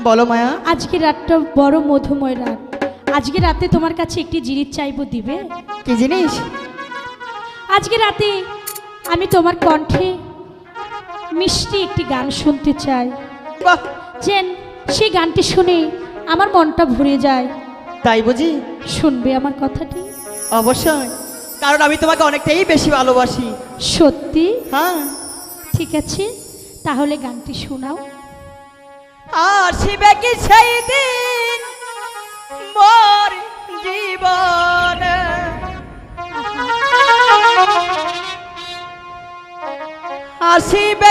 বলো মায়া। আজকে রাতটা বড় মধুময় রাত। আজকে রাতে তোমার কাছে একটি জিনিস চাইবো, দিবে? কি জিনিস? আজকে রাতে আমি তোমার কণ্ঠে মিষ্টি একটি গান শুনতে চাই, বাহ, যেন সেই গানটি শুনে আমার মনটা ভরে যায়। তাই বুঝি? শুনবে আমার কথাটি? অবশ্যই, কারণ আমি তোমাকে অনেকটাই বেশি ভালোবাসি। সত্যি? হ্যাঁ। ঠিক আছে, তাহলে গানটি শোনাও। আসিবে কি সেই দিন মোর জীবনে, আসিবে